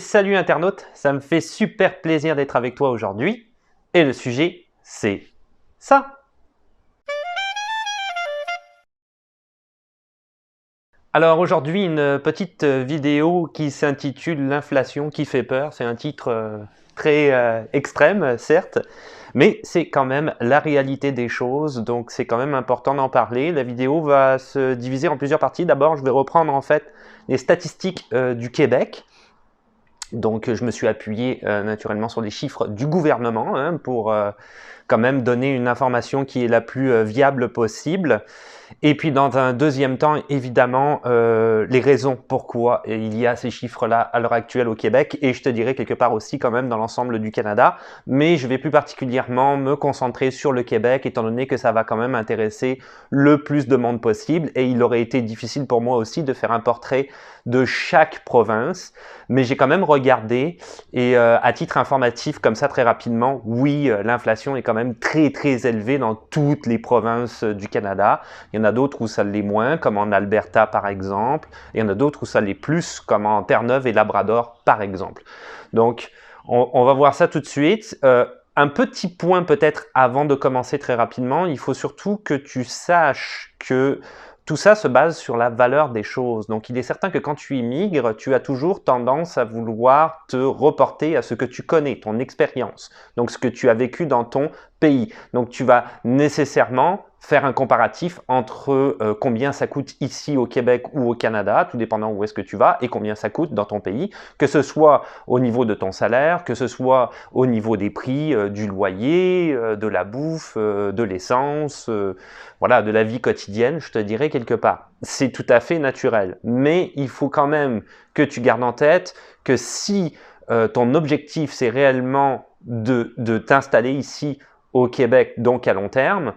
salut internaute, ça me fait super plaisir d'être avec toi aujourd'hui. Et le sujet, c'est ça. Alors aujourd'hui, une petite vidéo qui s'intitule L'inflation qui fait peur. C'est un titre très extrême, certes, mais c'est quand même la réalité des choses, donc c'est quand même important d'en parler. La vidéo va se diviser en plusieurs parties. D'abord, je vais reprendre en fait les statistiques du Québec. Donc je me suis appuyé naturellement sur les chiffres du gouvernement pour quand même donner une information qui est la plus viable possible. Et puis dans un deuxième temps, évidemment, les raisons pourquoi il y a ces chiffres-là à l'heure actuelle au Québec, et je te dirais quelque part aussi quand même dans l'ensemble du Canada, mais je vais plus particulièrement me concentrer sur le Québec, étant donné que ça va quand même intéresser le plus de monde possible, et il aurait été difficile pour moi aussi de faire un portrait de chaque province, mais j'ai quand même regardé, et à titre informatif comme ça très rapidement, oui, l'inflation est quand même très élevée dans toutes les provinces du Canada. Il y en a d'autres où ça l'est moins, comme en Alberta par exemple. Il y en a d'autres où ça l'est plus, comme en Terre-Neuve et Labrador par exemple. Donc, on va voir ça tout de suite. Un petit point peut-être avant de commencer très rapidement, il faut surtout que tu saches que tout ça se base sur la valeur des choses. Donc, il est certain que quand tu immigres, tu as toujours tendance à vouloir te reporter à ce que tu connais, ton expérience, donc ce que tu as vécu dans ton pays. Donc, tu vas nécessairement faire un comparatif entre combien ça coûte ici au Québec ou au Canada, tout dépendant où est-ce que tu vas, et combien ça coûte dans ton pays, que ce soit au niveau de ton salaire, que ce soit au niveau des prix du loyer, de la bouffe, de l'essence, voilà, de la vie quotidienne, je te dirais quelque part. C'est tout à fait naturel, mais il faut quand même que tu gardes en tête que si ton objectif c'est réellement de t'installer ici au Québec, donc à long terme,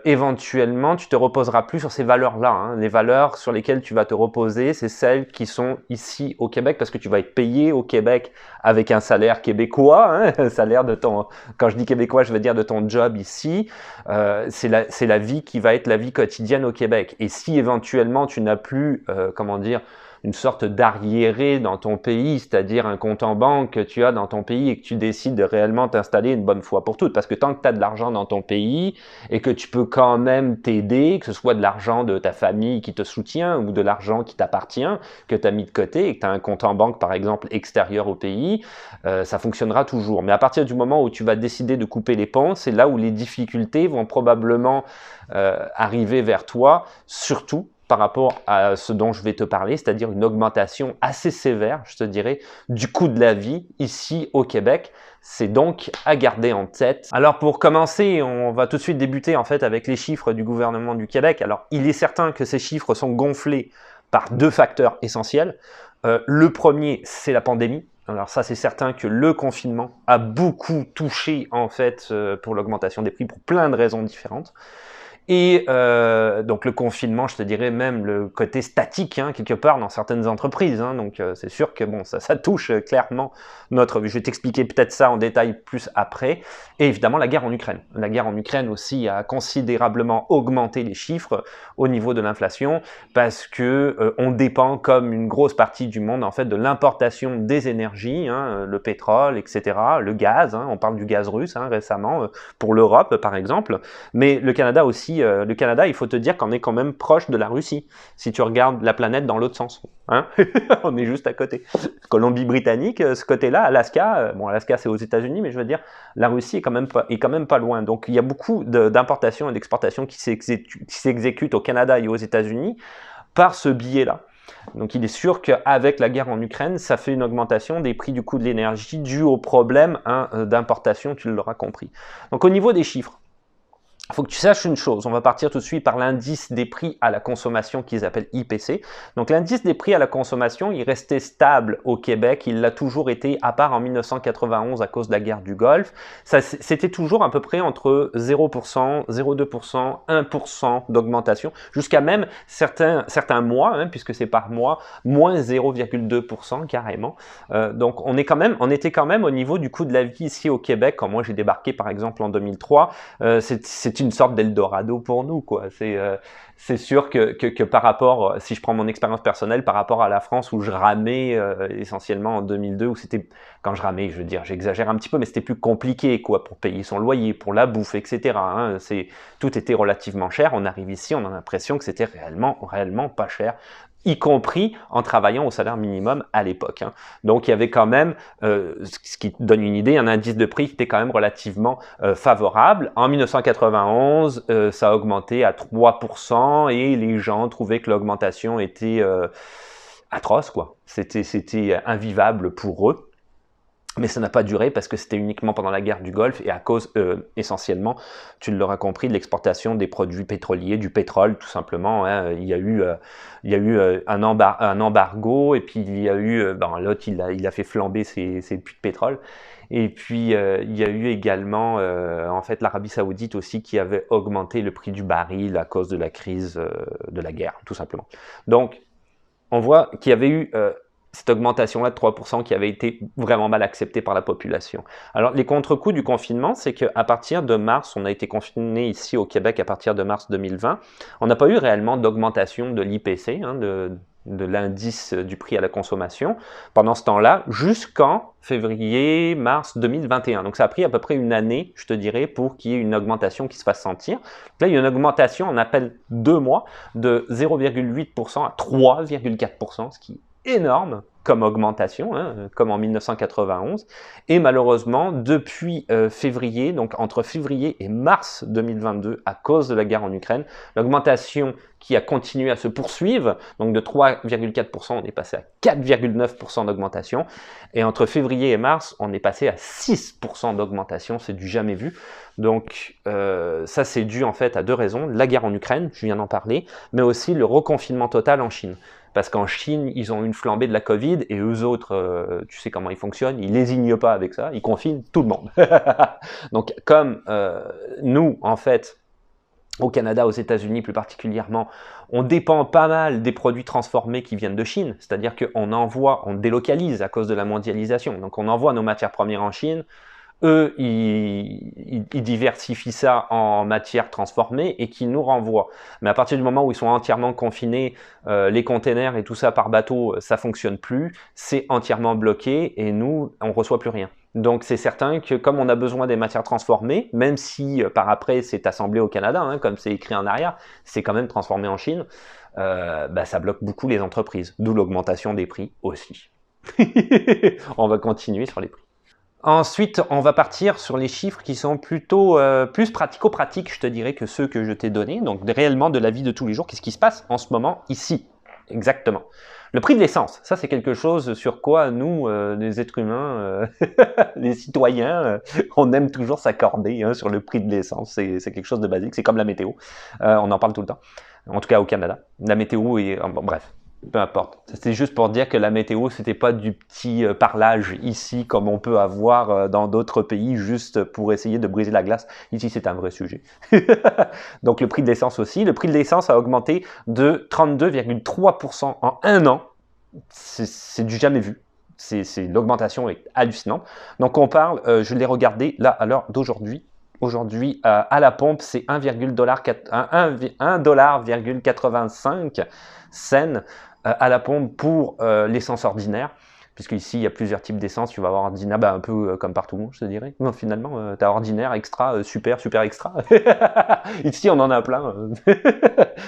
éventuellement, tu te reposeras plus sur ces valeurs-là. Les valeurs sur lesquelles tu vas te reposer, c'est celles qui sont ici au Québec, parce que tu vas être payé au Québec avec un salaire québécois, un salaire de ton, quand je dis québécois, je veux dire de ton job ici. C'est la vie qui va être la vie quotidienne au Québec. Et si éventuellement tu n'as plus, comment dire, une sorte d'arriéré dans ton pays, c'est-à-dire un compte en banque que tu as dans ton pays et que tu décides de réellement t'installer une bonne fois pour toutes. Parce que tant que tu as de l'argent dans ton pays et que tu peux quand même t'aider, que ce soit de l'argent de ta famille qui te soutient ou de l'argent qui t'appartient, que tu as mis de côté et que tu as un compte en banque par exemple extérieur au pays, ça fonctionnera toujours. Mais à partir du moment où tu vas décider de couper les ponts, c'est là où les difficultés vont probablement arriver vers toi, surtout par rapport à ce dont je vais te parler, c'est-à-dire une augmentation assez sévère, je te dirais, du coût de la vie ici au Québec. C'est donc à garder en tête. Alors pour commencer, on va tout de suite débuter en fait avec les chiffres du gouvernement du Québec. Alors il est certain que ces chiffres sont gonflés par deux facteurs essentiels. Le premier, c'est la pandémie. Alors ça, c'est certain que le confinement a beaucoup touché en fait pour l'augmentation des prix pour plein de raisons différentes. Et donc le confinement, je te dirais même le côté statique quelque part dans certaines entreprises. Donc c'est sûr que bon, ça touche clairement notre vie. Je vais t'expliquer peut-être ça en détail plus après. Et évidemment la guerre en Ukraine. La guerre en Ukraine aussi a considérablement augmenté les chiffres au niveau de l'inflation parce que on dépend comme une grosse partie du monde en fait de l'importation des énergies, le pétrole, etc., le gaz. On parle du gaz russe récemment pour l'Europe par exemple, mais le Canada aussi. Le Canada, il faut te dire qu'on est quand même proche de la Russie, si tu regardes la planète dans l'autre sens. On est juste à côté. Colombie-Britannique, ce côté-là, Alaska, bon, Alaska c'est aux États-Unis, mais je veux dire, la Russie est quand même pas loin. Donc il y a beaucoup d'importations et d'exportations qui s'exécutent au Canada et aux États-Unis par ce biais-là. Donc il est sûr qu'avec la guerre en Ukraine, ça fait une augmentation des prix du coût de l'énergie dû au problème d'importation, tu l'auras compris. Donc au niveau des chiffres, il faut que tu saches une chose, on va partir tout de suite par l'indice des prix à la consommation qu'ils appellent IPC. Donc l'indice des prix à la consommation, il restait stable au Québec, il l'a toujours été, à part en 1991 à cause de la guerre du Golfe. C'était toujours à peu près entre 0%, 0,2%, 1% d'augmentation, jusqu'à même certains mois, puisque c'est par mois, moins 0,2% carrément. Donc on était quand même au niveau du coût de la vie ici au Québec, quand moi j'ai débarqué par exemple en 2003, c'est c'est une sorte d'Eldorado pour nous, quoi. C'est sûr que par rapport, si je prends mon expérience personnelle, par rapport à la France où je ramais essentiellement en 2002, où c'était, quand je ramais, je veux dire, j'exagère un petit peu, mais c'était plus compliqué, quoi, pour payer son loyer, pour la bouffe, etc. Hein. Tout était relativement cher. On arrive ici, on a l'impression que c'était réellement pas cher, y compris en travaillant au salaire minimum à l'époque. Hein. Donc il y avait quand même, ce qui donne une idée, un indice de prix qui était quand même relativement favorable. En 1991, ça a augmenté à 3% et les gens trouvaient que l'augmentation était atroce, quoi. C'était invivable pour eux. Mais ça n'a pas duré parce que c'était uniquement pendant la guerre du Golfe et à cause, essentiellement, tu l'auras compris, de l'exportation des produits pétroliers, du pétrole tout simplement. Hein. Il y a eu un embargo et puis il y a eu, l'autre il a fait flamber ses puits de pétrole. Et puis il y a eu également en fait l'Arabie Saoudite aussi qui avait augmenté le prix du baril à cause de la crise de la guerre, tout simplement. Donc on voit qu'il y avait eu cette augmentation-là de 3% qui avait été vraiment mal acceptée par la population. Alors, les contre-coups du confinement, c'est qu'à partir de mars, on a été confiné ici au Québec à partir de mars 2020, on n'a pas eu réellement d'augmentation de l'IPC, hein, de l'indice du prix à la consommation, pendant ce temps-là, jusqu'en février-mars 2021. Donc, ça a pris à peu près une année, je te dirais, pour qu'il y ait une augmentation qui se fasse sentir. Là, il y a une augmentation, on appelle 2 mois, de 0,8% à 3,4%, ce qui énorme comme augmentation, hein, comme en 1991. Et malheureusement, depuis février, donc entre février et mars 2022, à cause de la guerre en Ukraine, l'augmentation qui a continué à se poursuivre, donc de 3,4%, on est passé à 4,9% d'augmentation. Et entre février et mars, on est passé à 6% d'augmentation, c'est du jamais vu. Donc ça, c'est dû en fait à deux raisons. La guerre en Ukraine, je viens d'en parler, mais aussi le reconfinement total en Chine. Parce qu'en Chine, ils ont une flambée de la Covid et eux autres, tu sais comment ils fonctionnent, ils lésignent pas avec ça, ils confinent tout le monde. Donc comme nous, en fait, au Canada, aux États-Unis plus particulièrement, on dépend pas mal des produits transformés qui viennent de Chine, c'est-à-dire on délocalise à cause de la mondialisation. Donc on envoie nos matières premières en Chine. Eux, ils diversifient ça en matières transformées et qui nous renvoient. Mais à partir du moment où ils sont entièrement confinés, les containers et tout ça par bateau, ça fonctionne plus, c'est entièrement bloqué et nous, on reçoit plus rien. Donc c'est certain que comme on a besoin des matières transformées, même si par après c'est assemblé au Canada, hein, comme c'est écrit en arrière, c'est quand même transformé en Chine, ça bloque beaucoup les entreprises, d'où l'augmentation des prix aussi. On va continuer sur les prix. Ensuite, on va partir sur les chiffres qui sont plutôt plus pratico-pratiques, je te dirais, que ceux que je t'ai donnés. Donc, réellement de la vie de tous les jours, qu'est-ce qui se passe en ce moment ici? Exactement. Le prix de l'essence, ça c'est quelque chose sur quoi nous, les êtres humains, les citoyens, on aime toujours s'accorder hein, sur le prix de l'essence. C'est quelque chose de basique, c'est comme la météo. On en parle tout le temps, en tout cas au Canada. La météo est... Bon, bref. Peu importe. C'était juste pour dire que la météo, c'était pas du petit parlage ici comme on peut avoir dans d'autres pays juste pour essayer de briser la glace. Ici, c'est un vrai sujet. Donc, le prix de l'essence aussi. Le prix de l'essence a augmenté de 32,3% en un an. C'est du jamais vu. L'augmentation est hallucinante. Donc, on parle, je l'ai regardé là à l'heure d'aujourd'hui. Aujourd'hui, à la pompe, c'est 1,85 cents à la pompe pour l'essence ordinaire, puisque ici il y a plusieurs types d'essence. Tu vas avoir ordinaire, un peu comme partout, je te dirais. Non, finalement, tu as ordinaire, extra, super, super extra. Ici, on en a plein.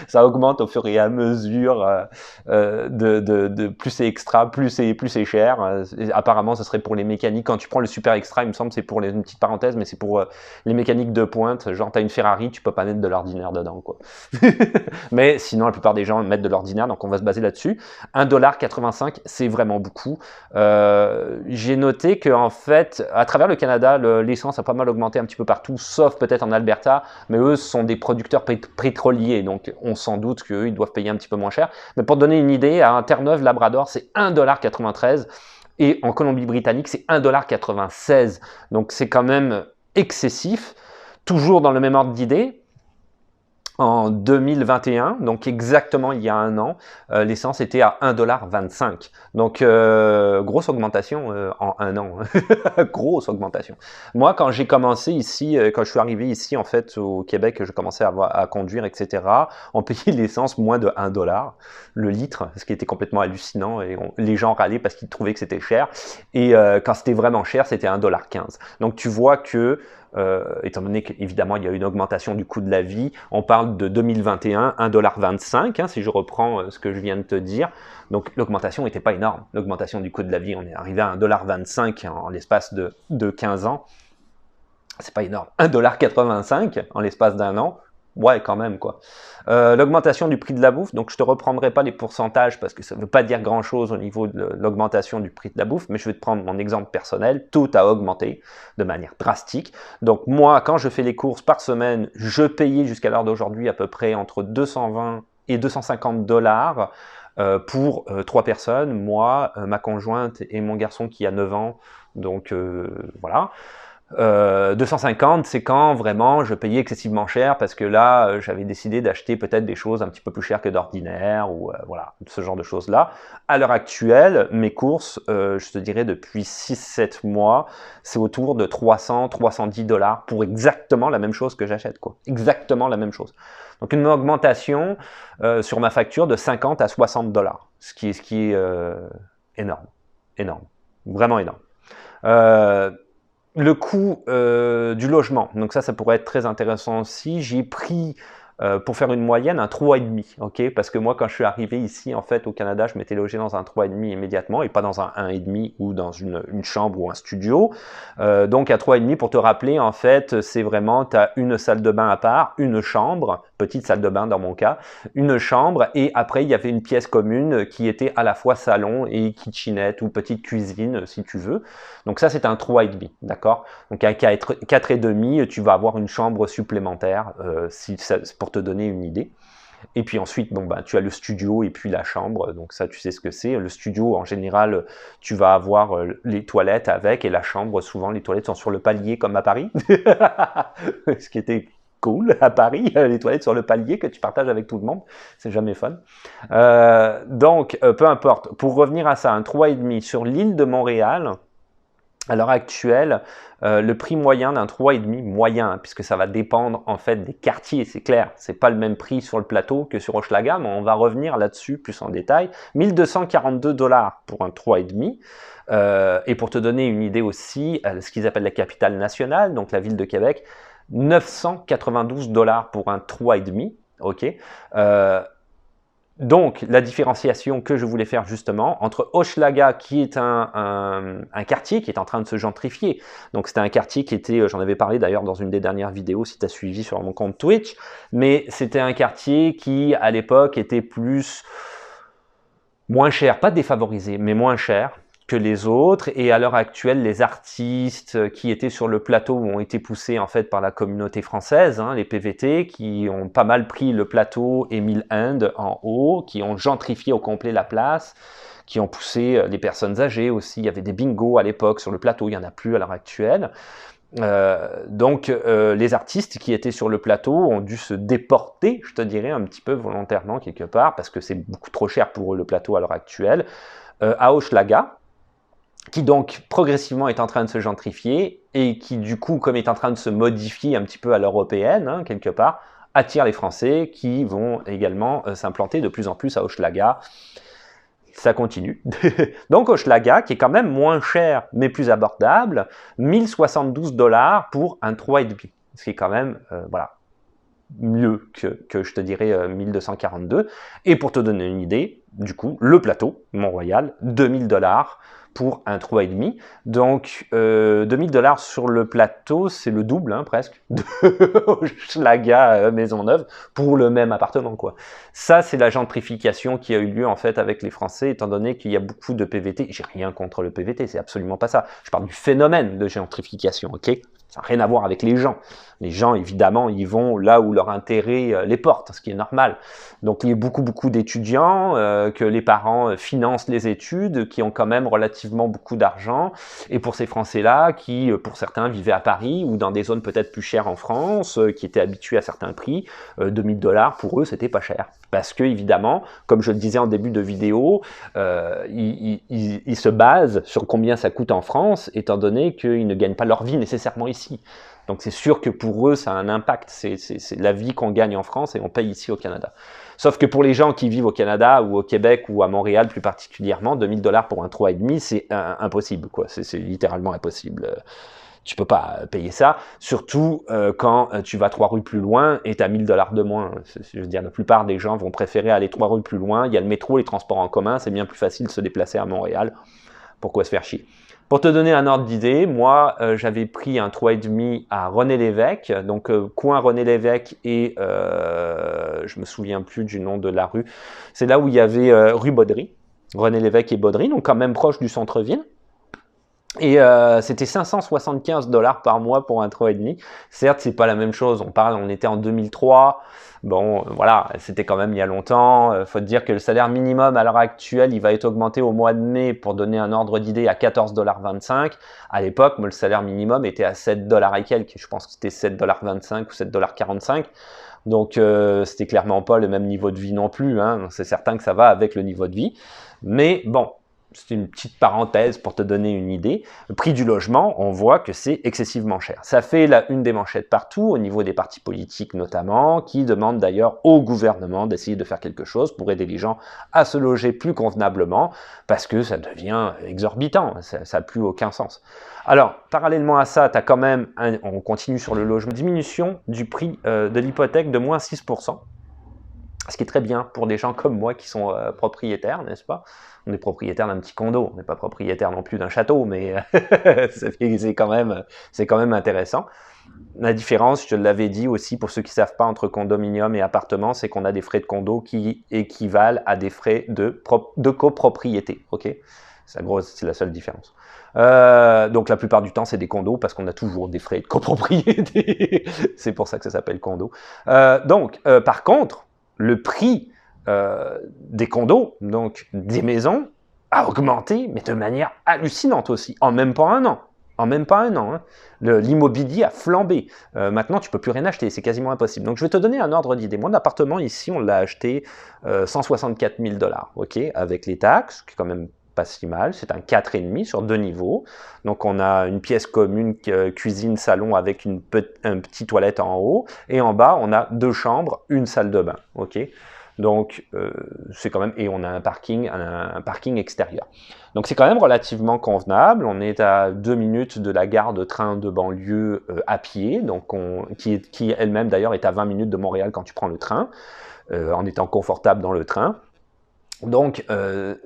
Ça augmente au fur et à mesure de plus c'est extra, plus c'est cher. Apparemment, ça serait pour les mécaniques. Quand tu prends le super extra, il me semble, c'est pour une petite parenthèse, mais c'est pour les mécaniques de pointe. Genre, tu as une Ferrari, tu peux pas mettre de l'ordinaire dedans, quoi. Mais sinon, la plupart des gens mettent de l'ordinaire, donc on va se baser là-dessus. 1,85 $, c'est vraiment beaucoup. J'ai noté que en fait, à travers le Canada, l'essence a pas mal augmenté un petit peu partout, sauf peut-être en Alberta, mais eux sont des producteurs pétroliers, donc on s'en doute qu'eux, ils doivent payer un petit peu moins cher. Mais pour te donner une idée, à Terre-Neuve, Labrador, c'est 1,93 $, et en Colombie-Britannique, c'est 1,96 $. Donc c'est quand même excessif. Toujours dans le même ordre d'idée, En 2021, donc exactement il y a un an, l'essence était à 1,25 $. Donc, grosse augmentation en un an. Grosse augmentation. Moi, quand j'ai commencé ici, quand je suis arrivé ici, en fait, au Québec, je commençais à conduire, etc., on payait l'essence moins de 1 $ le litre, ce qui était complètement hallucinant. Et les gens râlaient parce qu'ils trouvaient que c'était cher. Et quand c'était vraiment cher, c'était 1,15 $. Donc, tu vois que étant donné qu'évidemment il y a eu une augmentation du coût de la vie, on parle de 2021, 1,25 $, hein, si je reprends ce que je viens de te dire. Donc l'augmentation n'était pas énorme. L'augmentation du coût de la vie, on est arrivé à 1,25 $ en l'espace de 15 ans. C'est pas énorme. 1,85 $ en l'espace d'un an. Ouais, quand même, quoi. L'augmentation du prix de la bouffe, donc je te reprendrai pas les pourcentages parce que ça ne veut pas dire grand-chose au niveau de l'augmentation du prix de la bouffe, mais je vais te prendre mon exemple personnel. Tout a augmenté de manière drastique. Donc moi, quand je fais les courses par semaine, je payais jusqu'à l'heure d'aujourd'hui à peu près entre 220 et 250 $ pour 3 personnes, moi, ma conjointe et mon garçon qui a 9 ans. Donc voilà. 250, c'est quand vraiment je payais excessivement cher parce que là, j'avais décidé d'acheter peut-être des choses un petit peu plus chères que d'ordinaire ou voilà, ce genre de choses-là. À l'heure actuelle, mes courses, je te dirais depuis 6-7 mois, c'est autour de 300-310 $ pour exactement la même chose que j'achète, quoi. Exactement la même chose. Donc une augmentation sur ma facture de 50 à 60 $, ce qui est énorme, énorme, vraiment énorme. Le coût du logement, donc ça pourrait être très intéressant aussi. J'ai pris, pour faire une moyenne, un 3,5, ok? Parce que moi, quand je suis arrivé ici, en fait, au Canada, je m'étais logé dans un 3,5 immédiatement et pas dans un 1,5 ou dans une chambre ou un studio. Donc, un 3,5, pour te rappeler, en fait, c'est vraiment, tu as une salle de bain à part, une chambre, petite salle de bain dans mon cas, une chambre, et après, il y avait une pièce commune qui était à la fois salon et kitchenette ou petite cuisine, si tu veux. Donc ça, c'est un 3,5, d'accord? Donc à 4,5, tu vas avoir une chambre supplémentaire, pour te donner une idée. Et puis ensuite, bon, ben, tu as le studio et puis la chambre, donc ça, tu sais ce que c'est. Le studio, en général, tu vas avoir les toilettes avec, et la chambre, souvent, les toilettes sont sur le palier, comme à Paris. Ce qui était cool à Paris, les toilettes sur le palier que tu partages avec tout le monde, c'est jamais fun. Donc, peu importe. Pour revenir à ça, un 3,5 sur l'île de Montréal, à l'heure actuelle, le prix moyen d'un 3,5 moyen, hein, puisque ça va dépendre en fait des quartiers, c'est clair, c'est pas le même prix sur le plateau que sur Hochelaga, mais on va revenir là-dessus plus en détail. 1242 $ pour un 3,5. Et pour te donner une idée aussi, ce qu'ils appellent la capitale nationale, donc la ville de Québec, 992 $ pour un 3,5, ok. Donc, la différenciation que je voulais faire justement entre Hochelaga, qui est un quartier qui est en train de se gentrifier. Donc, c'était un quartier qui était, j'en avais parlé d'ailleurs dans une des dernières vidéos si tu as suivi sur mon compte Twitch, mais c'était un quartier qui, à l'époque, était moins cher, pas défavorisé, mais moins cher que les autres, et à l'heure actuelle, les artistes qui étaient sur le plateau ont été poussés en fait par la communauté française, hein, les PVT, qui ont pas mal pris le plateau et mis le hand en haut, qui ont gentrifié au complet la place, qui ont poussé les personnes âgées aussi. Il y avait des bingos à l'époque sur le plateau, il n'y en a plus à l'heure actuelle. Donc les artistes qui étaient sur le plateau ont dû se déporter, je te dirais, un petit peu volontairement quelque part, parce que c'est beaucoup trop cher pour eux le plateau à l'heure actuelle, à Hochelaga, qui donc progressivement est en train de se gentrifier et qui du coup, comme est en train de se modifier un petit peu à l'européenne, hein, quelque part, attire les Français qui vont également s'implanter de plus en plus à Hochelaga. Ça continue. Donc Hochelaga, qui est quand même moins cher mais plus abordable, 1072 $ pour un 3,5, ce qui est quand même voilà, mieux que je te dirais 1242. Et pour te donner une idée, du coup, le plateau, Mont-Royal, 2000 $ pour un 3,5. Donc, 2000 $ sur le plateau, c'est le double, hein, presque, de Hochelaga Maisonneuve pour le même appartement, quoi. Ça, c'est la gentrification qui a eu lieu, en fait, avec les Français, étant donné qu'il y a beaucoup de PVT. J'ai rien contre le PVT, c'est absolument pas ça. Je parle du phénomène de gentrification, ok? Ça n'a rien à voir avec les gens. Les gens, évidemment, ils vont là où leur intérêt les porte, ce qui est normal. Donc, il y a beaucoup d'étudiants, que les parents financent les études, qui ont quand même relativement beaucoup d'argent. Et pour ces Français-là, qui, pour certains, vivaient à Paris ou dans des zones peut-être plus chères en France, qui étaient habitués à certains prix, 2000 $, pour eux, c'était pas cher. Parce que, évidemment, comme je le disais en début de vidéo, ils se basent sur combien ça coûte en France, étant donné qu'ils ne gagnent pas leur vie nécessairement ici. Donc c'est sûr que pour eux, ça a un impact. C'est la vie qu'on gagne en France et on paye ici au Canada. Sauf que pour les gens qui vivent au Canada ou au Québec ou à Montréal plus particulièrement, 2000 $ pour un 3,5, c'est impossible, quoi. C'est littéralement impossible. Tu peux pas payer ça, surtout quand tu vas 3 rues plus loin et tu as 1000 $ de moins. Je veux dire, la plupart des gens vont préférer aller 3 rues plus loin. Il y a le métro, les transports en commun, c'est bien plus facile de se déplacer à Montréal. Pourquoi se faire chier? Pour te donner un ordre d'idée, moi, j'avais pris un 3,5 à René-Lévesque, donc coin René-Lévesque et je me souviens plus du nom de la rue. C'est là où il y avait rue Baudry, René-Lévesque et Baudry, donc quand même proche du centre-ville. Et c'était 575 $ par mois pour un 3,5. Certes, c'est pas la même chose. On était en 2003. Bon, voilà, c'était quand même il y a longtemps. Faut te dire que le salaire minimum à l'heure actuelle, il va être augmenté au mois de mai pour donner un ordre d'idée à 14,25 $. À l'époque, moi, le salaire minimum était à 7 $ et quelques. Je pense que c'était 7,25 $ ou 7,45 $. Donc, c'était clairement pas le même niveau de vie non plus, hein. C'est certain que ça va avec le niveau de vie. Mais bon, c'est une petite parenthèse pour te donner une idée. Le prix du logement, on voit que c'est excessivement cher. Ça fait la une des manchettes partout, au niveau des partis politiques notamment, qui demandent d'ailleurs au gouvernement d'essayer de faire quelque chose pour aider les gens à se loger plus convenablement, parce que ça devient exorbitant, ça n'a plus aucun sens. Alors, parallèlement à ça, tu as quand même, on continue sur le logement, diminution du prix de l'hypothèque de moins 6%. Ce qui est très bien pour des gens comme moi qui sont propriétaires, n'est-ce pas? On est propriétaire d'un petit condo, on n'est pas propriétaire non plus d'un château, mais c'est quand même intéressant. La différence, je te l'avais dit aussi pour ceux qui ne savent pas, entre condominium et appartement, c'est qu'on a des frais de condo qui équivalent à des frais de copropriété. Okay, c'est la seule différence. Donc la plupart du temps, c'est des condos parce qu'on a toujours des frais de copropriété. C'est pour ça que ça s'appelle condo. Par contre, le prix des condos, donc des maisons, a augmenté, mais de manière hallucinante aussi, en même pas un an. En même pas un an. Hein. L'immobilier a flambé. Maintenant, tu ne peux plus rien acheter, c'est quasiment impossible. Donc, je vais te donner un ordre d'idée. Mon appartement ici, on l'a acheté 164 000 $, okay, avec les taxes, qui est quand même pas si mal. C'est un 4,5 sur 2 niveaux. Donc, on a une pièce commune, cuisine, salon, avec une petite toilette en haut. Et en bas, on a 2 chambres, une salle de bain. Okay. Donc, c'est quand même, et on a un parking extérieur. Donc, c'est quand même relativement convenable. On est à 2 minutes de la gare de train de banlieue à pied, donc qui elle-même d'ailleurs est à 20 minutes de Montréal quand tu prends le train, en étant confortable dans le train. Donc,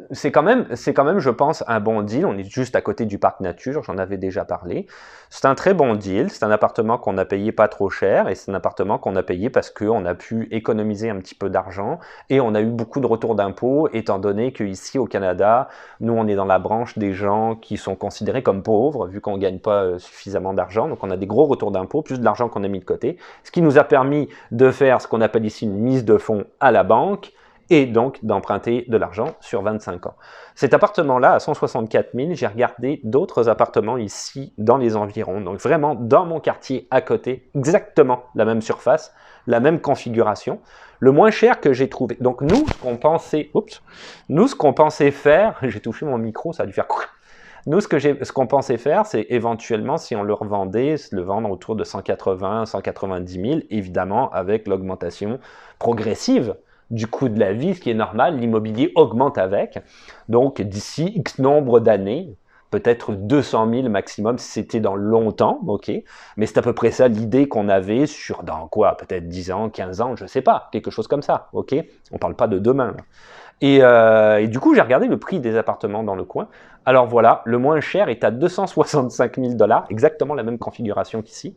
c'est quand même, je pense, un bon deal. On est juste à côté du parc nature, j'en avais déjà parlé. C'est un très bon deal. C'est un appartement qu'on a payé pas trop cher et c'est un appartement qu'on a payé parce qu'on a pu économiser un petit peu d'argent et on a eu beaucoup de retours d'impôts, étant donné qu'ici au Canada, nous, on est dans la branche des gens qui sont considérés comme pauvres, vu qu'on ne gagne pas suffisamment d'argent. Donc, on a des gros retours d'impôts, plus de l'argent qu'on a mis de côté, ce qui nous a permis de faire ce qu'on appelle ici une mise de fonds à la banque, et donc d'emprunter de l'argent sur 25 ans. Cet appartement-là, à 164 000, j'ai regardé d'autres appartements ici dans les environs, donc vraiment dans mon quartier à côté, exactement la même surface, la même configuration. Le moins cher que j'ai trouvé, donc nous, ce qu'on pensait faire, j'ai touché mon micro, ça a dû faire... Nous, ce qu'on pensait faire, c'est éventuellement, si on le revendait, le vendre autour de 180 190 000, évidemment avec l'augmentation progressive du coût de la vie, ce qui est normal, l'immobilier augmente avec. Donc, d'ici X nombre d'années, peut-être 200 000 maximum si c'était dans longtemps, ok, mais c'est à peu près ça l'idée qu'on avait sur, dans quoi, peut-être 10 ans, 15 ans, je sais pas, quelque chose comme ça, ok. On parle pas de demain. Et du coup, j'ai regardé le prix des appartements dans le coin. Alors voilà, le moins cher est à 265 000 $, exactement la même configuration qu'ici.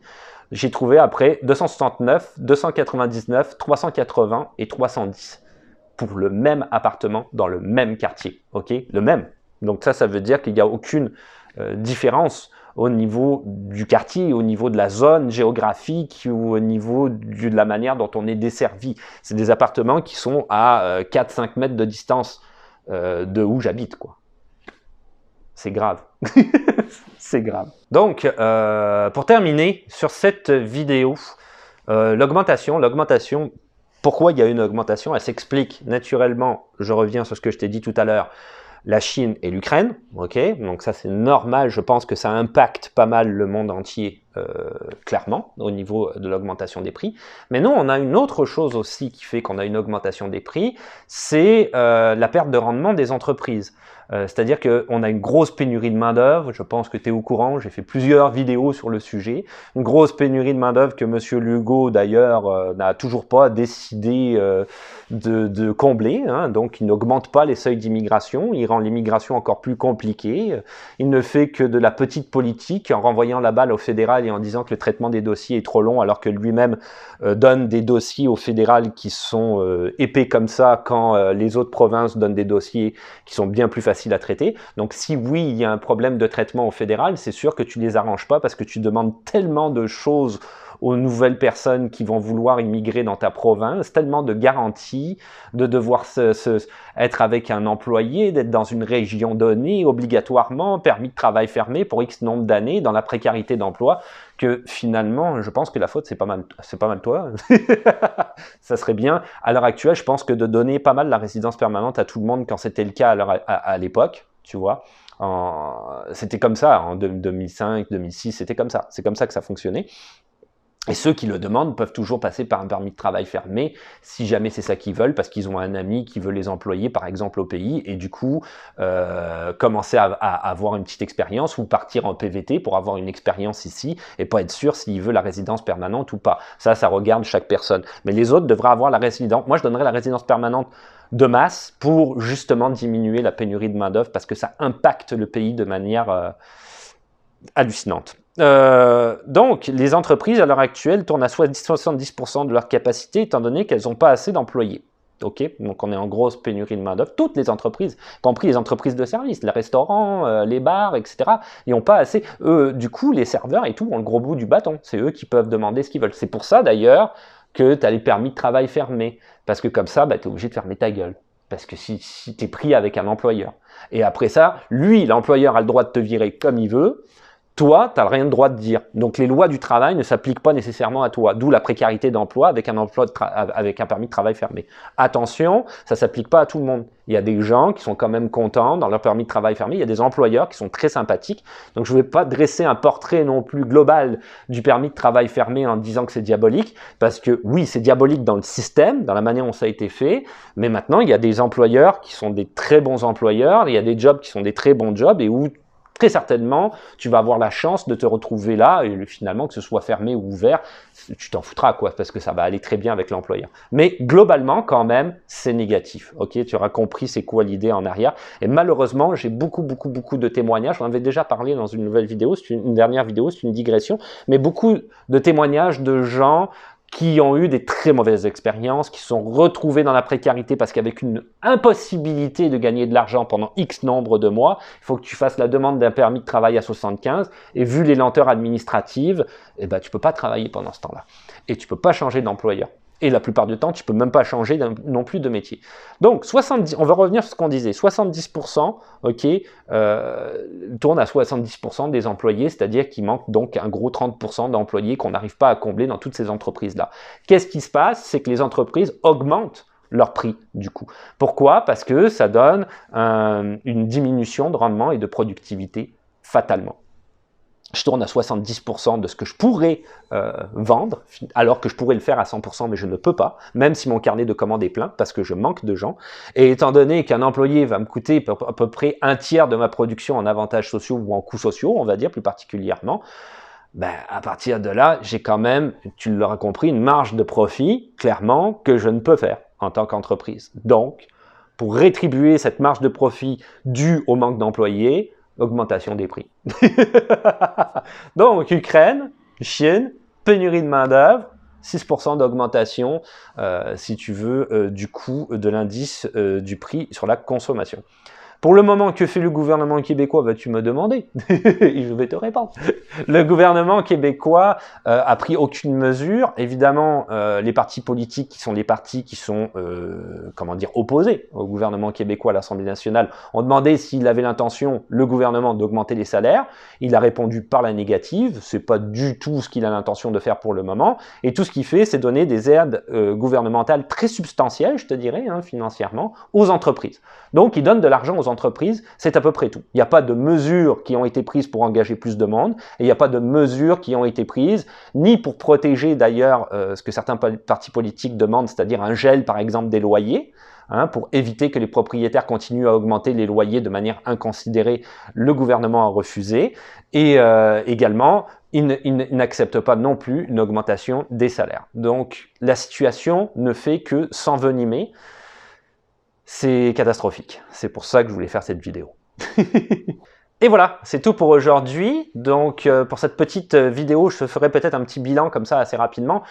J'ai trouvé après 269, 299, 380 et 310 pour le même appartement dans le même quartier, ok, le même. Donc ça veut dire qu'il n'y a aucune différence au niveau du quartier, au niveau de la zone géographique ou au niveau de la manière dont on est desservi. C'est des appartements qui sont à 4-5 mètres de distance de où j'habite, quoi. C'est grave. C'est grave. Donc, pour terminer sur cette vidéo, l'augmentation, pourquoi il y a une augmentation? Elle s'explique naturellement, je reviens sur ce que je t'ai dit tout à l'heure, la Chine et l'Ukraine, ok, donc ça c'est normal, je pense que ça impacte pas mal le monde entier, clairement, au niveau de l'augmentation des prix. Mais non, on a une autre chose aussi qui fait qu'on a une augmentation des prix, c'est la perte de rendement des entreprises. C'est-à-dire qu'on a une grosse pénurie de main-d'œuvre, je pense que tu es au courant, j'ai fait plusieurs vidéos sur le sujet, une grosse pénurie de main-d'œuvre que M. Legault d'ailleurs n'a toujours pas décidé de combler, hein, donc il n'augmente pas les seuils d'immigration, il rend l'immigration encore plus compliquée, il ne fait que de la petite politique en renvoyant la balle au fédéral et en disant que le traitement des dossiers est trop long alors que lui-même donne des dossiers au fédéral qui sont épais comme ça quand les autres provinces donnent des dossiers qui sont bien plus faciles à traiter. Donc si oui, il y a un problème de traitement au fédéral, c'est sûr que tu les arranges pas parce que tu demandes tellement de choses aux nouvelles personnes qui vont vouloir immigrer dans ta province, tellement de garanties, de devoir être avec un employé, d'être dans une région donnée, obligatoirement, permis de travail fermé pour X nombre d'années, dans la précarité d'emploi, que finalement, je pense que la faute, c'est pas mal toi. Ça serait bien. À l'heure actuelle, je pense que de donner pas mal la résidence permanente à tout le monde quand c'était le cas à l'époque, tu vois, c'était comme ça, en 2005, 2006, c'était comme ça. C'est comme ça que ça fonctionnait. Et ceux qui le demandent peuvent toujours passer par un permis de travail fermé, si jamais c'est ça qu'ils veulent, parce qu'ils ont un ami qui veut les employer, par exemple, au pays, et du coup, commencer à avoir une petite expérience ou partir en PVT pour avoir une expérience ici et pas être sûr s'il veut la résidence permanente ou pas. Ça regarde chaque personne. Mais les autres devraient avoir la résidence. Moi, je donnerais la résidence permanente de masse pour justement diminuer la pénurie de main-d'œuvre parce que ça impacte le pays de manière hallucinante. Donc, les entreprises, à l'heure actuelle, tournent à 70% de leur capacité, étant donné qu'elles n'ont pas assez d'employés. Ok, donc on est en grosse pénurie de main-d'œuvre. Toutes les entreprises, y compris les entreprises de services, les restaurants, les bars, etc., ils n'ont pas assez. Du coup, les serveurs et tout ont le gros bout du bâton. C'est eux qui peuvent demander ce qu'ils veulent. C'est pour ça, d'ailleurs, que tu as les permis de travail fermés. Parce que comme ça, tu es obligé de fermer ta gueule. Parce que si tu es pris avec un employeur. Et après ça, lui, l'employeur a le droit de te virer comme il veut. Toi, tu n'as rien de droit de dire. Donc, les lois du travail ne s'appliquent pas nécessairement à toi, d'où la précarité d'emploi avec un permis de travail fermé. Attention, ça ne s'applique pas à tout le monde. Il y a des gens qui sont quand même contents dans leur permis de travail fermé. Il y a des employeurs qui sont très sympathiques. Donc, je ne vais pas dresser un portrait non plus global du permis de travail fermé en disant que c'est diabolique, parce que oui, c'est diabolique dans le système, dans la manière dont ça a été fait, mais maintenant, il y a des employeurs qui sont des très bons employeurs, il y a des jobs qui sont des très bons jobs et où très certainement, tu vas avoir la chance de te retrouver là et finalement, que ce soit fermé ou ouvert, tu t'en foutras, quoi, parce que ça va aller très bien avec l'employeur. Mais globalement, quand même, c'est négatif. Ok, tu auras compris c'est quoi l'idée en arrière. Et malheureusement, j'ai beaucoup de témoignages. On en avait déjà parlé dans une nouvelle vidéo, une dernière vidéo, c'est une digression, mais beaucoup de témoignages de gens qui ont eu des très mauvaises expériences, qui se sont retrouvés dans la précarité parce qu'avec une impossibilité de gagner de l'argent pendant X nombre de mois, il faut que tu fasses la demande d'un permis de travail à 75 et vu les lenteurs administratives, eh ben, tu peux pas travailler pendant ce temps-là. Et tu peux pas changer d'employeur. Et la plupart du temps, tu peux même pas changer non plus de métier. Donc, 70, on va revenir sur ce qu'on disait. 70%, ok, tourne à 70% des employés, c'est-à-dire qu'il manque donc un gros 30% d'employés qu'on n'arrive pas à combler dans toutes ces entreprises-là. Qu'est-ce qui se passe? C'est que les entreprises augmentent leur prix, du coup. Pourquoi? Parce que ça donne une diminution de rendement et de productivité fatalement. Je tourne à 70% de ce que je pourrais vendre, alors que je pourrais le faire à 100%, mais je ne peux pas, même si mon carnet de commandes est plein, parce que je manque de gens. Et étant donné qu'un employé va me coûter à peu près un tiers de ma production en avantages sociaux ou en coûts sociaux, on va dire plus particulièrement, ben, à partir de là, j'ai quand même, tu l'auras compris, une marge de profit, clairement, que je ne peux faire en tant qu'entreprise. Donc, pour rétribuer cette marge de profit due au manque d'employés, augmentation des prix. Donc, Ukraine, Chine, pénurie de main-d'œuvre, 6% d'augmentation, si tu veux, du coût de l'indice du prix sur la consommation. Pour le moment, que fait le gouvernement québécois, vas-tu me demander? Je vais te répondre. Le gouvernement québécois a pris aucune mesure. Évidemment, les partis politiques qui sont les partis qui sont, comment dire, opposés au gouvernement québécois à l'Assemblée nationale ont demandé s'il avait l'intention, le gouvernement, d'augmenter les salaires. Il a répondu par la négative. C'est pas du tout ce qu'il a l'intention de faire pour le moment. Et tout ce qu'il fait, c'est donner des aides gouvernementales très substantielles, je te dirais, hein, financièrement, aux entreprises. Donc, il donne de l'argent aux entreprises, c'est à peu près tout. Il n'y a pas de mesures qui ont été prises pour engager plus de monde, et il n'y a pas de mesures qui ont été prises, ni pour protéger d'ailleurs ce que certains partis politiques demandent, c'est-à-dire un gel, par exemple, des loyers, hein, pour éviter que les propriétaires continuent à augmenter les loyers de manière inconsidérée. Le gouvernement a refusé, et également, il n'accepte pas non plus une augmentation des salaires. Donc, la situation ne fait que s'envenimer. C'est catastrophique. C'est pour ça que je voulais faire cette vidéo. Et voilà, c'est tout pour aujourd'hui. Donc, pour cette petite vidéo, je te ferai peut-être un petit bilan comme ça assez rapidement.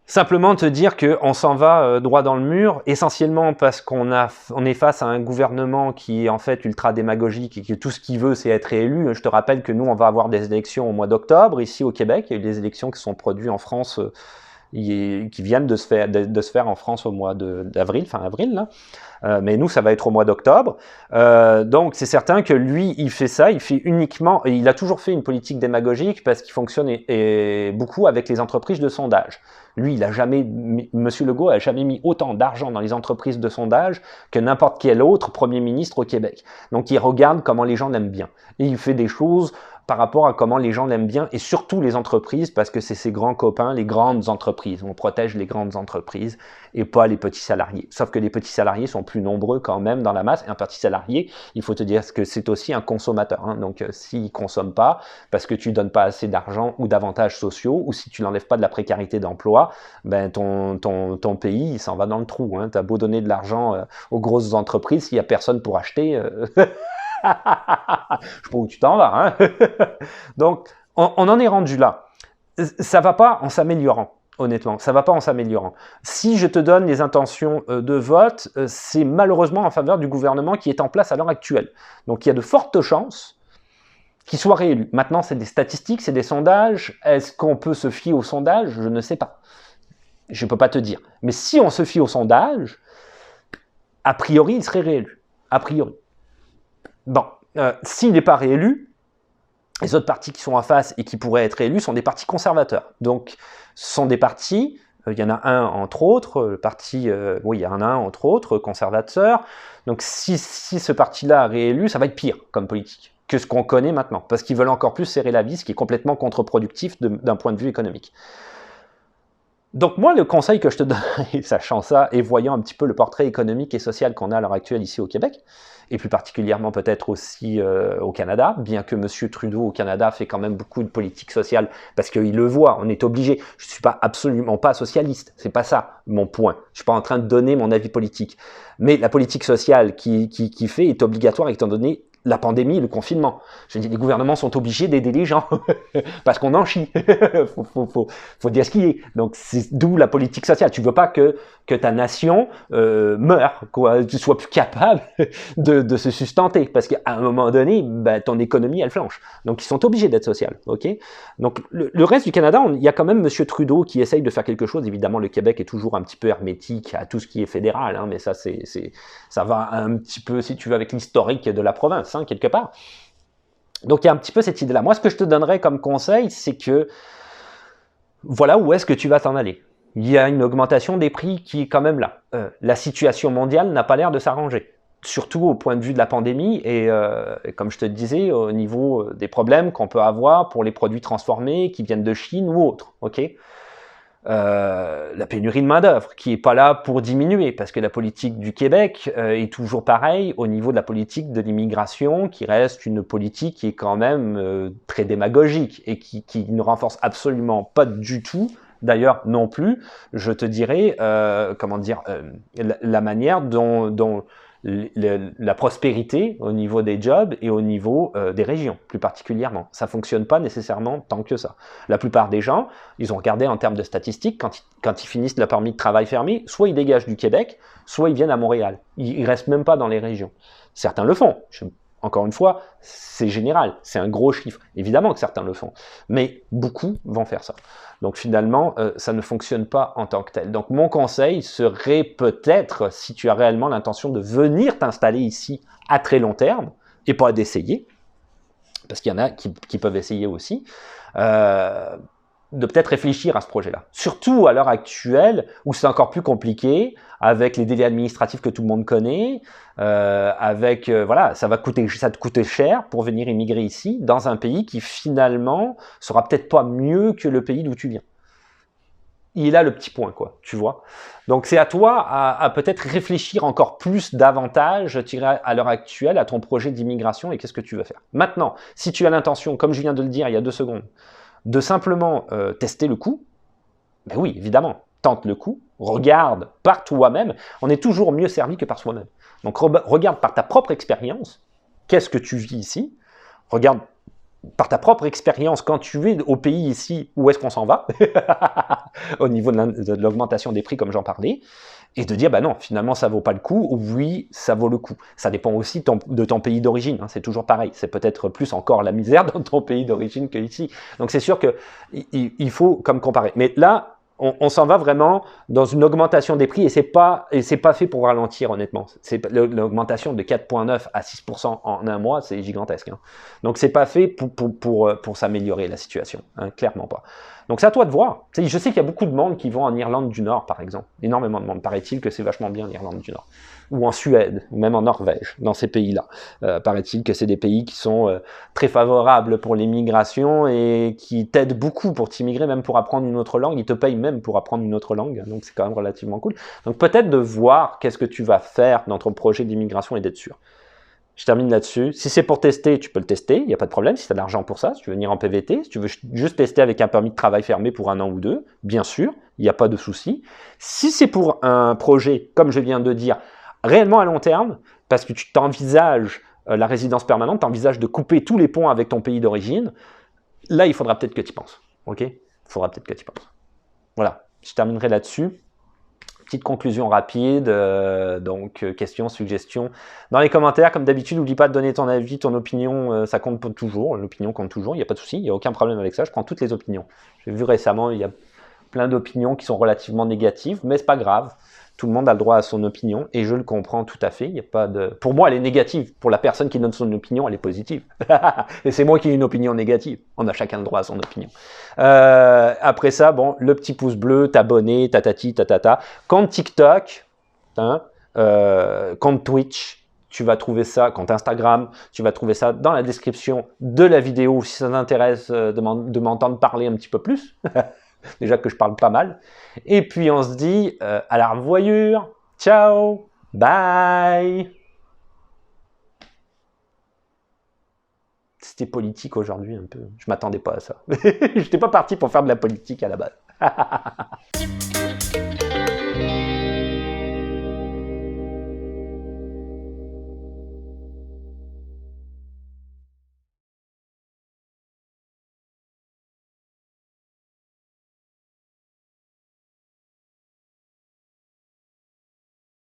Simplement te dire qu'on s'en va droit dans le mur, essentiellement parce qu'on est face à un gouvernement qui est en fait ultra démagogique et que tout ce qu'il veut, c'est être réélu. Je te rappelle que nous, on va avoir des élections au mois d'octobre, ici au Québec. Il y a eu des élections qui sont produites en France, qui viennent de se faire en France au mois d'avril, fin avril, là. Mais nous, ça va être au mois d'octobre. Donc, c'est certain que lui, il fait ça, il fait uniquement, et il a toujours fait une politique démagogique parce qu'il fonctionne beaucoup avec les entreprises de sondage. Lui, Monsieur Legault a jamais mis autant d'argent dans les entreprises de sondage que n'importe quel autre Premier ministre au Québec. Donc, il regarde comment les gens l'aiment bien. Et il fait des choses par rapport à comment les gens l'aiment bien, et surtout les entreprises, parce que c'est ses grands copains, les grandes entreprises. On protège les grandes entreprises et pas les petits salariés. Sauf que les petits salariés sont plus nombreux quand même dans la masse. Et un petit salarié, il faut te dire que c'est aussi un consommateur. Hein. Donc, s'il ne consomme pas, parce que tu ne donnes pas assez d'argent ou d'avantages sociaux, ou si tu n'enlèves pas de la précarité d'emploi, ben ton pays, il s'en va dans le trou. Hein. Tu as beau donner de l'argent aux grosses entreprises, s'il n'y a personne pour acheter... Je sais pas où tu t'en vas. Hein. Donc, on en est rendu là. Ça va pas en s'améliorant, honnêtement. Ça va pas en s'améliorant. Si je te donne les intentions de vote, c'est malheureusement en faveur du gouvernement qui est en place à l'heure actuelle. Donc, il y a de fortes chances qu'il soit réélu. Maintenant, c'est des statistiques, c'est des sondages. Est-ce qu'on peut se fier aux sondages? Je ne sais pas. Je ne peux pas te dire. Mais si on se fie aux sondages, a priori, il serait réélu. A priori. Bon, s'il n'est pas réélu, les autres partis qui sont en face et qui pourraient être réélus sont des partis conservateurs. Donc, ce sont des partis, il y en a un entre autres, le parti, oui, il y en a un entre autres, conservateur. Donc, si ce parti-là est réélu, ça va être pire comme politique que ce qu'on connaît maintenant, parce qu'ils veulent encore plus serrer la vis, ce qui est complètement contre-productif d'un point de vue économique. Donc moi, le conseil que je te donne, sachant ça, et voyant un petit peu le portrait économique et social qu'on a à l'heure actuelle ici au Québec, et plus particulièrement peut-être aussi au Canada, bien que M. Trudeau au Canada fait quand même beaucoup de politique sociale, parce qu'il le voit, on est obligé. Je ne suis pas absolument pas socialiste, c'est pas ça mon point. Je ne suis pas en train de donner mon avis politique. Mais la politique sociale qu'il fait est obligatoire étant donné la pandémie, le confinement. Je dis, les gouvernements sont obligés d'aider les gens parce qu'on en chie. faut dire ce qui est. Donc, c'est d'où la politique sociale. Tu veux pas que ta nation meure, quoi, tu sois plus capable de se sustenter parce qu'à un moment donné, ben, ton économie, elle flanche. Donc, ils sont obligés d'être sociaux. Ok. Donc, le reste du Canada, il y a quand même M. Trudeau qui essaye de faire quelque chose. Évidemment, le Québec est toujours un petit peu hermétique à tout ce qui est fédéral, hein, mais ça, ça va un petit peu, si tu veux, avec l'historique de la province. Quelque part. Donc il y a un petit peu cette idée-là. Moi, ce que je te donnerais comme conseil, c'est que voilà où est-ce que tu vas t'en aller. Il y a une augmentation des prix qui est quand même là. La situation mondiale n'a pas l'air de s'arranger, surtout au point de vue de la pandémie et comme je te disais, au niveau des problèmes qu'on peut avoir pour les produits transformés qui viennent de Chine ou autres. Ok. La pénurie de main-d'œuvre qui n'est pas là pour diminuer parce que la politique du Québec est toujours pareille au niveau de la politique de l'immigration qui reste une politique qui est quand même très démagogique et qui ne renforce absolument pas du tout D'ailleurs, non plus, je te dirais, la manière dont la prospérité au niveau des jobs et au niveau des régions, plus particulièrement. Ça ne fonctionne pas nécessairement tant que ça. La plupart des gens, ils ont regardé en termes de statistiques, quand ils finissent le permis de travail fermé, soit ils dégagent du Québec, soit ils viennent à Montréal. Ils ne restent même pas dans les régions. Certains le font. Encore une fois, c'est général, c'est un gros chiffre. Évidemment que certains le font, mais beaucoup vont faire ça. Donc finalement, ça ne fonctionne pas en tant que tel. Donc mon conseil serait peut-être, si tu as réellement l'intention de venir t'installer ici à très long terme, et pas d'essayer, parce qu'il y en a qui peuvent essayer aussi, de peut-être réfléchir à ce projet-là. Surtout à l'heure actuelle, où c'est encore plus compliqué, avec les délais administratifs que tout le monde connaît, voilà, ça te coûter cher pour venir immigrer ici, dans un pays qui finalement sera peut-être pas mieux que le pays d'où tu viens. Il est là le petit point, quoi, tu vois. Donc c'est à toi à peut-être réfléchir encore plus davantage, je dirais, à l'heure actuelle, à ton projet d'immigration et qu'est-ce que tu veux faire. Maintenant, si tu as l'intention, comme je viens de le dire il y a 2 secondes, de simplement tester le coup, ben oui, évidemment, tente le coup, regarde par toi-même, on est toujours mieux servi que par soi-même. Donc regarde par ta propre expérience, qu'est-ce que tu vis ici, regarde par ta propre expérience, quand tu es au pays ici, où est-ce qu'on s'en va au niveau de l'augmentation des prix, comme j'en parlais, et de dire, bah non, finalement, ça vaut pas le coup, ou oui, ça vaut le coup. Ça dépend aussi de ton pays d'origine, hein, c'est toujours pareil. C'est peut-être plus encore la misère dans ton pays d'origine qu'ici. Donc c'est sûr qu'il faut comme comparer. Mais là, on s'en va vraiment dans une augmentation des prix et c'est pas fait pour ralentir, honnêtement. L'augmentation de 4,9 à 6% en un mois, c'est gigantesque. Hein. Donc c'est pas fait pour s'améliorer la situation, hein, clairement pas. Donc c'est à toi de voir. Je sais qu'il y a beaucoup de monde qui vont en Irlande du Nord, par exemple. Énormément de monde. Paraît-il que c'est vachement bien l'Irlande du Nord. Ou en Suède, ou même en Norvège, dans ces pays-là. Paraît-il que c'est des pays qui sont très favorables pour l'immigration et qui t'aident beaucoup pour t'immigrer, même pour apprendre une autre langue. Ils te payent même pour apprendre une autre langue. Donc c'est quand même relativement cool. Donc peut-être de voir qu'est-ce que tu vas faire dans ton projet d'immigration et d'être sûr. Je termine là-dessus. Si c'est pour tester, tu peux le tester, il n'y a pas de problème. Si tu as de l'argent pour ça, si tu veux venir en PVT, si tu veux juste tester avec un permis de travail fermé pour 1 an ou 2, bien sûr, il n'y a pas de souci. Si c'est pour un projet, comme je viens de dire, réellement à long terme, parce que tu t'envisages la résidence permanente, tu envisages de couper tous les ponts avec ton pays d'origine, là, il faudra peut-être que tu y penses. Ok ? Il faudra peut-être que tu y penses. Voilà, je terminerai là-dessus. Petite conclusion rapide, donc questions, suggestions. Dans les commentaires, comme d'habitude, n'oublie pas de donner ton avis, ton opinion, ça compte toujours, l'opinion compte toujours, il n'y a pas de souci, il n'y a aucun problème avec ça, je prends toutes les opinions. J'ai vu récemment, il y a plein d'opinions qui sont relativement négatives, mais c'est pas grave. Tout le monde a le droit à son opinion et je le comprends tout à fait. Il y a pas de... Pour moi, elle est négative. Pour la personne qui donne son opinion, elle est positive. Et c'est moi qui ai une opinion négative. On a chacun le droit à son opinion. Après ça, bon, le petit pouce bleu, t'abonner, tatati, tatata. Compte TikTok, hein, compte Twitch, tu vas trouver ça, compte Instagram, tu vas trouver ça dans la description de la vidéo si ça t'intéresse de m'entendre parler un petit peu plus. Déjà que je parle pas mal. Et puis on se dit à la revoyure. Ciao. Bye. C'était politique aujourd'hui un peu. Je m'attendais pas à ça. Je n'étais pas parti pour faire de la politique à la base.